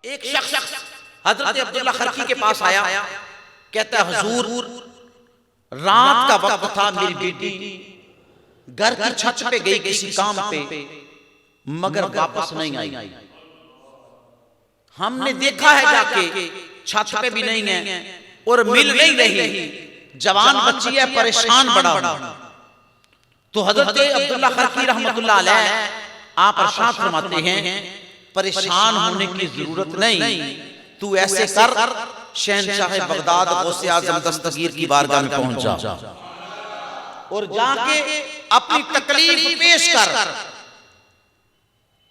एक शख्स हजरत अब्दुल्ला खरकी के पास आया, कहता है हुजूर रात का वक्त था, मेरी बेटी घर की छत पे गई किसी काम पे, मगर वापस नहीं आई। हमने देखा है जाके छत पे भी नहीं है और मिल नहीं रही, जवान बच्ची है, परेशान बड़ा। तो हजरत अब्दुल्ला खरकी रहमतुल्लाह अलैह आप इरशाद फरमाते हैं परेशान होने की जरूरत नहीं, तू ऐसे कर शहंशाह बगदाद गौसे आज़म दस्तगीर की बारगाह में पहुंच जा और जाके अपनी तकलीफ पेश कर।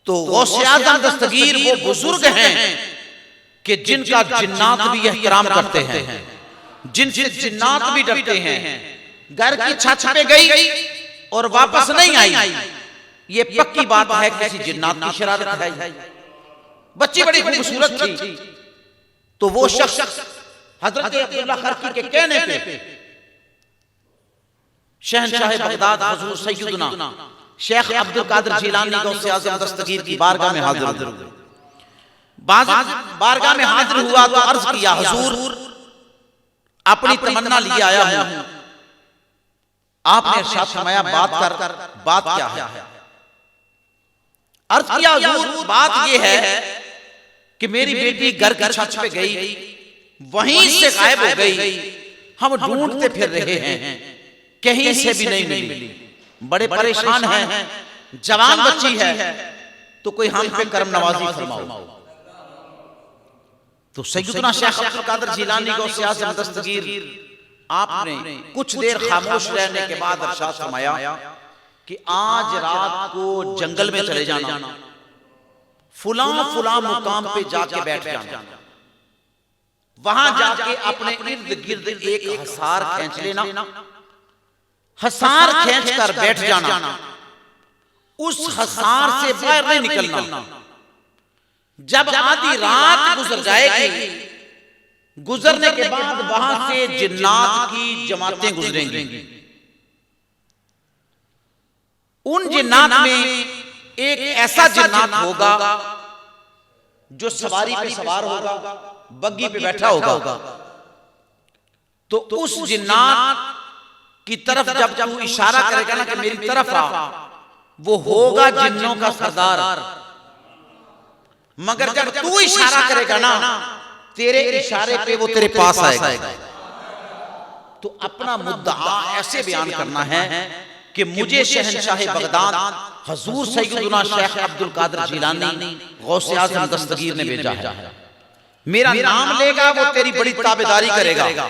तो गौसे आज़म दस्तगीर वो बुजुर्ग हैं कि जिनका जिन्नात भी एहतराम करते हैं, जिनसे जिन्नात भी डरते हैं। घर की छत पे गई और वापस नहीं आई, ये पक्की बात है किसी जिन्नात की शरारत है। बच्ची बड़ी खूबसूरत थी। तो वो शख्स हजरत अब्दुल्ला खरकी के कहने पे शहंशाह बगदाद हुजूर सैयदना शेख अब्दुल कादिर जिलानी गौसे आज़म दस्तगीर की बारगाह में हाजिर हुए। बारगाह में हाजिर हुआ तो अर्ज किया, हुजूर अपनी तमन्ना लिए आया हूं। आपने इरशाद फरमाया बात क्या है? अर्ज किया, हुजूर बात यह है कि मेरी बेटी घर की छत पे गई, वहीं से गायब हो गई। हम ढूंढते फिर रहे हैं, कहीं से भी नहीं मिली, बड़े परेशान हैं। जवान बच्ची है, तो कोई हम पे करम नवाजी फरमाओ। तो सैयदना शेख अब्दुल कादिर जिलानी गौसे आज़म दस्तगीर आपने कुछ देर खामोश रहने के बाद इरशाद फरमाया कि आज रात को जंगल में चले जाना, फुला मुकाम पे जाके बैठ जाना, वहां जाके अपने इर्द गिर्द एक हसार खींच लेना, हसार खींच कर बैठ जाना, उस हसार से बाहर नहीं निकलना। जब आधी रात गुजर जाएगी, गुजरने के बाद वहां से जिन्नात की जमातें गुजरेंगी। उन जिन्नात में एक ऐसा जिन्नात होगा जो सवारी पे सवार होगा, बग्गी पे बैठा होगा। तो उस जिन्नात की तरफ जब तू इशारा करेगा ना कि मेरी तरफ आ, वो होगा जिन्नों का सरदार। मगर जब तू इशारा करेगा ना, तेरे इशारे पे वो तेरे पास आएगा। तो अपना मुद्दा ऐसे बयान करना है कि मुझे शहंशाह बगदाद हुजूर सैयदना शेख अब्दुल कादिर जिलानी गौसे आज़म दस्तगीर ने भेजा है। मेरा नाम लेगा, वो तेरी बड़ी ताबेदारी करेगा।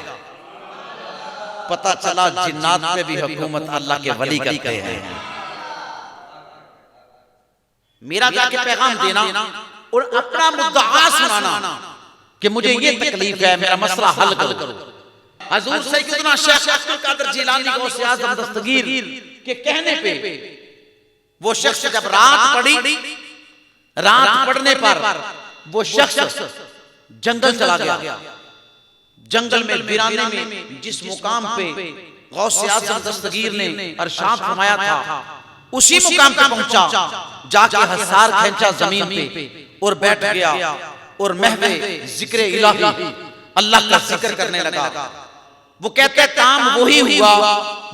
पता चला जिन्नात में भी हुकूमत अल्लाह के वली करते हैं। मेरा जाके पैगाम देना और अपना मुद्दा सुनाना कि मुझे ये तकलीफ है, मेरा मसला हल करो। हुजूर सैयदना शेख अब्दुल कादिर जिलानी गौसे आज़म दस्तगीर के कहने पे वो शख्स जब रात पड़ी, रात पड़ने पर वो शख्स जंगल चला गया। जंगल में वीराने में जिस मुकाम पे गौसे आज़म दस्तगीर ने इरशाद फरमाया था, उसी मुकाम पे पहुंचा, जाके हसार खींचा जमीन पे और बैठ गया और महवे जिक्र इलाही अल्लाह का जिक्र करने लगा। वो कहते काम वही हुआ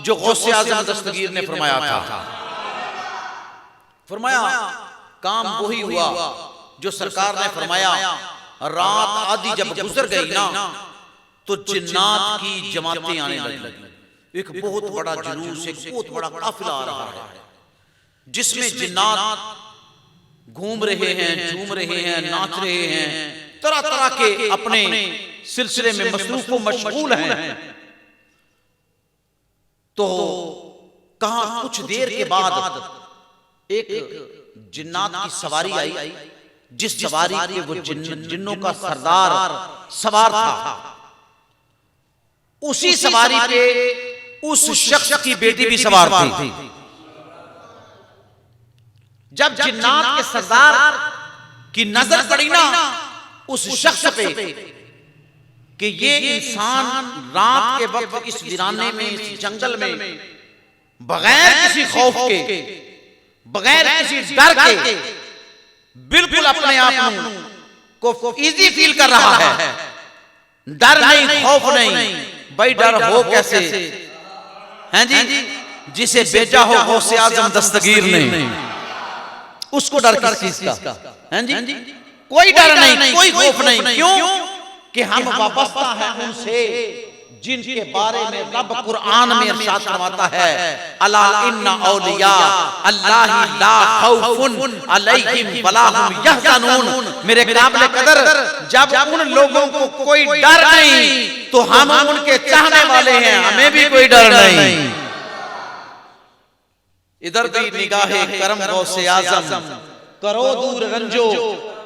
जो गौसे आज़म दस्तगीर ने फरमाया था। फरमाया काम वही हुआ जो सरकार ने फरमाया। रात आधी जब गुजर गई ना, तो जिन्नात की जमातें आने लगी। एक बहुत बड़ा जुलूस, एक बहुत बड़ा काफिला आ रहा है, जिसमें जिन्नात घूम रहे हैं, झूम रहे हैं, नाच रहे हैं, तरह तरह के अपने सिलसिले में मसरूफ व मशगूल हैं। तो कहा कुछ देर के बाद एक जिन्नात की सवारी आई, जिस सवारी पे वो जिन्नों का सरदार सवार था। उसी सवारी पे उस शख्स की बेटी भी सवार थी। जब जिन्नात के सरदार की नजर पड़ी ना उस शख्स पे कि ये इंसान रात के वक्त इस वीराने में, इस जंगल में बगैर किसी खौफ के, बगैर किसी डर के, बिल्कुल अपने आप को इजी फील कर रहा है, डर नहीं, खौफ नहीं। भाई डर हो कैसे हैं जी, जिसे भेजा हो गौसे आजम दस्तगीर ने, उसको डर किस चीज का हैं जी? कोई डर नहीं, कोई खौफ नहीं। क्यों कि हम वाबस्ता हैं उनसे जिनके बारे में रब कुरान में इरशाद फरमाता है, अला इन्ना औलिया अल्लाह ला खौफुन अलैहिम वला हुम यहज़नून। मेरे काबिल कदर, जब उन लोगों को कोई डर नहीं तो हम उनके चाहने वाले हैं, हमें भी कोई डर नहीं। इधर भी निगाहे करम गौसे आजम, करो दूर रंजो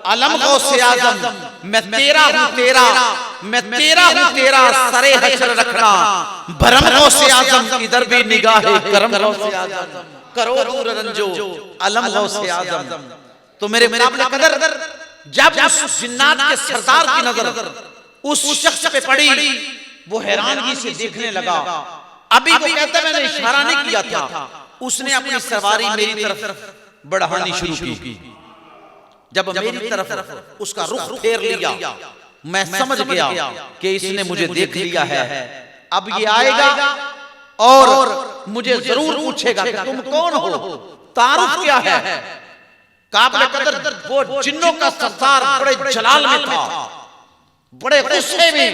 अलम गौसे आजम। मैं तेरा हूं तेरा, मैं तेरा हूं तेरा, सरे हशर रखना भरम गौसे आजम। इधर भी निगाहे करम गौसे आजम, करो दूर रंजो अलम गौसे आजम। तो मेरे काबिल कदर, जब उस जिन्नात के सरदार की नजर उस शख्स पे पड़ी, वो हैरानगी से देखने लगा। अभी वो कहता मैंने इशारा नहीं किया था, उसने अपनी सवारी मेरी तरफ बढ़ानी शुरू की। जब मेरी तरफ उसका रुख फेर लिया, मैं समझ गया कि इसने मुझे देख लिया है। अब ये आएगा और मुझे जरूर पूछेगा कि तुम कौन हो, तारुफ क्या है। काबिल कदर वो जिन्नों का सरदार बड़े जलाल में था, बड़े गुस्से में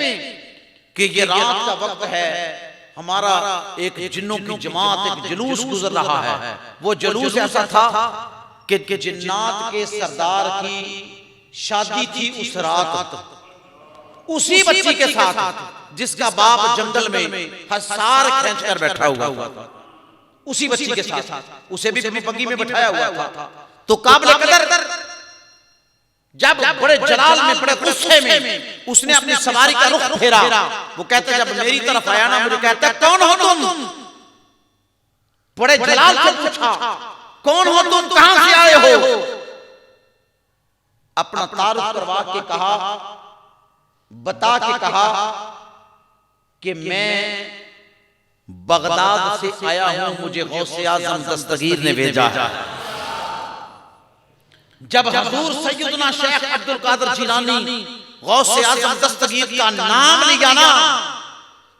कि ये रात का वक्त है, हमारा एक जिन्नों की जमात, एक जुलूस गुजर रहा है। वो जुलूस ऐसा था कि जिन्नात के सरदार की शादी थी उस रात, उसी बच्ची के साथ जिसका बाप जंगल में हसार खींच कर बैठा हुआ था, उसी बच्ची के साथ, उसे भी बग्गी में बैठाया हुआ था। तो काबिल कदर जब बड़े जलाल में, बड़े गुस्से में उसने अपनी सवारी का रुख फेरा, वो कहता जब मेरी तरफ आया ना, मुझे कहता कौन हो तुम। बड़े जलाल से पूछा कौन हो तुम, कहां से आए हो। अपना तारुफ करवा के कहा, बता के कहा कि मैं बगदाद से आया हूं, मुझे गौसे आजम दस्तगीर ने भेजा है। जब हुजूर सैयदना शेख अब्दुल कादिर जिलानी गौसे आजम दस्तगीर का नाम लिया ना,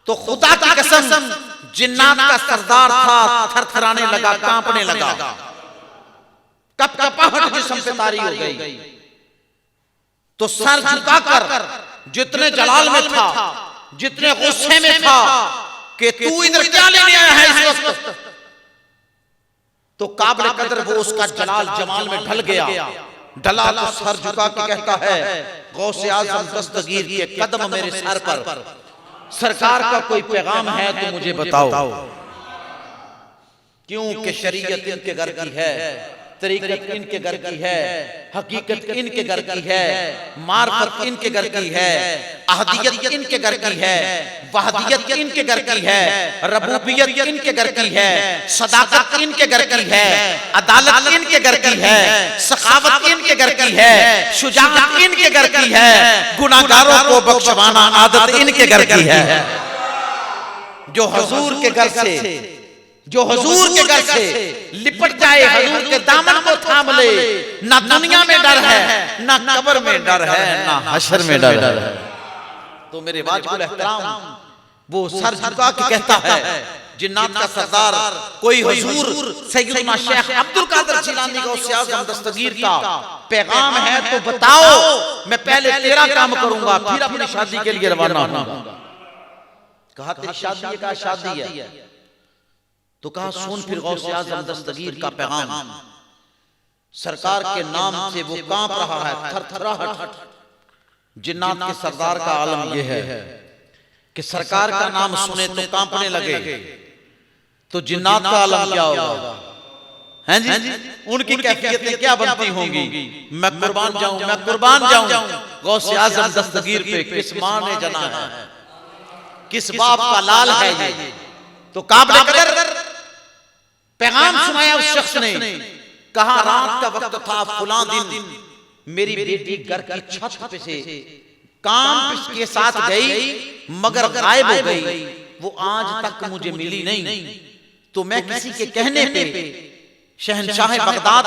तो खुदा की कसम जिन्नात का सरदार था, थरथराने लगा, कांपने लगा, कपकपाहट जिस्म पे तारी हो गई। तो सर झुकाकर जितने जलाल में था, जितने गुस्से में था कि तू इधर क्या लेने आया है इस वक्त, तो काबिल कदर वो उसका जलाल जमाल में ढल गया। ढला तो सर झुका के कहता है, गौसे आजम दस्तगीर के कदम मेरे सर पर, सरकार का कोई पैगाम है तो मुझे बताओ। क्योंकि शरीयत इनके घर की है, तरीकत इनके घर की है, हकीकत इनके घर की है, मार्फत इनके घर की है, अहदियत इनके घर की है, वहदियत इनके घर की है, रबूबियत इनके घर की है, सदाकत इनके घर की है, अदालत इनके घर की है, सखावत इनके घर की है, शुजाअत इनके घर की है, गुनाहगारों को बख्शवाना आदत इनके घर की है। जो हुजूर के घर से, जो हुजूर के घर से लिपट जाए, हुजूर के दामन को थाम ले, ना दुनिया में डर है, ना कब्र में डर है, ना हशर में डर है। तो मेरे वाजिबुल एहतराम वो सर झुका के कहता है, जिन्नात का सरदार कोई हुजूर सैयदना शेख अब्दुल कादिर जिलानी गौसे आजम दस्तगीर का पैगाम है तो बताओ, मैं पहले तेरा काम करूंगा, फिर अपनी शादी के लिए रवाना होऊंगा। कहा तेरी शादी है, कहा शादी है, तो कहा सुन फिर गौसे आजम दस्तगीर का पैगाम। सरकार के नाम से वो कांप रहा है, थरथराहट। जिन्नात के सरदार का आलम यह है कि सरकार का नाम सुने तो कांपने लगे, तो जिन्नात का आलम क्या होगा, हैं जी? उनकी कैफियतें क्या बनती होंगी। मैं कुर्बान जाऊं, मैं कुर्बान जाऊं गौसे आजम दस्तगीर पे, किस मां ने जना है, किस बाप का लाल है ये। तो काबिल कदर पैगाम सुनाया उस शख्स ने, कहा रात का वक्त था, फुला दिन, मेरी बेटी घर की छत पे से काम के साथ गई मगर गायब हो गई, वो आज तक मुझे मिली नहीं। तो मैं किसी के कहने पे शहंशाह बगदाद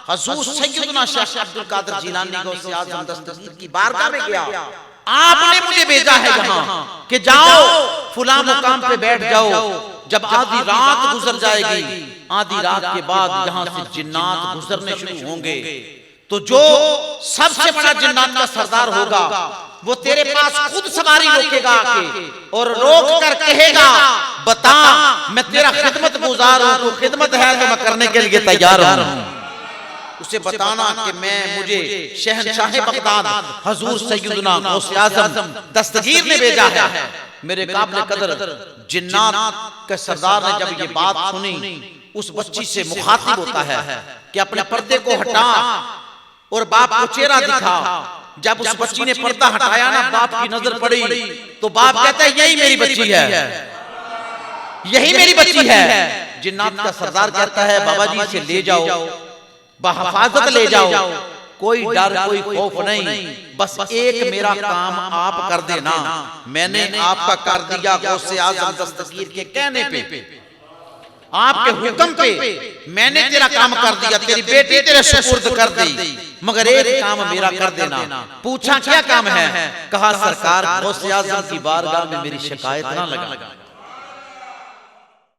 हुजूर सैयदना शेख अब्दुल कादिर जिलानी गौसे आज़म दस्तगीर की बारगाह में गया। आपने मुझे भेजा है यहाँ कि जाओ फुला मुकाम पे बैठ जाओ। जब आधी रात गुजर जाएगी, आधी रात के बाद यहाँ से जिन्नात गुजरने शुरू होंगे, तो जो सबसे बड़ा जिन्नात का सरदार होगा वो तेरे पास खुद सवारी रोकेगा आके और रोक कर कहेगा, बता मैं तेरा खिदमत गुजार हूं, तो खिदमत है तो मैं करने के लिए तैयार हूं। उसे बताना कि मुझे शहंशाह बगदाद हुजूर सैयदना गौसे आज़म दस्तगीर ने भेजा है। मेरे काबिल कदर जिन्नात के सरदार ने जब ये बात सुनी, उस बच्ची से मुखातिब होता है कि अपने पर्दे को हटा और बाप को चेहरा दिखा। जब उस बच्ची ने पर्दा हटाया ना, बाप की नजर पड़ी तो बाप कहता है यही मेरी बच्ची है, यही मेरी बच्ची है। जिन्नात का सरदार कहता है बाबा जी इसे ले जाओ, बहिफाजत ले जाओ, कोई डर कोई खौफ नहीं, बस एक मेरा काम आप कर देना। मैंने आपका कर दिया गौसे आज़म दस्तगीर के कहने पे, आपके हुक्म पे मैंने तेरा काम कर दिया, तेरी बेटी तेरे सुपुर्द कर दी, मगर एक काम मेरा कर देना। पूछा क्या काम है? कहा सरकार गौसे आज़म की बारगाह में मेरी शिकायत ना लगा।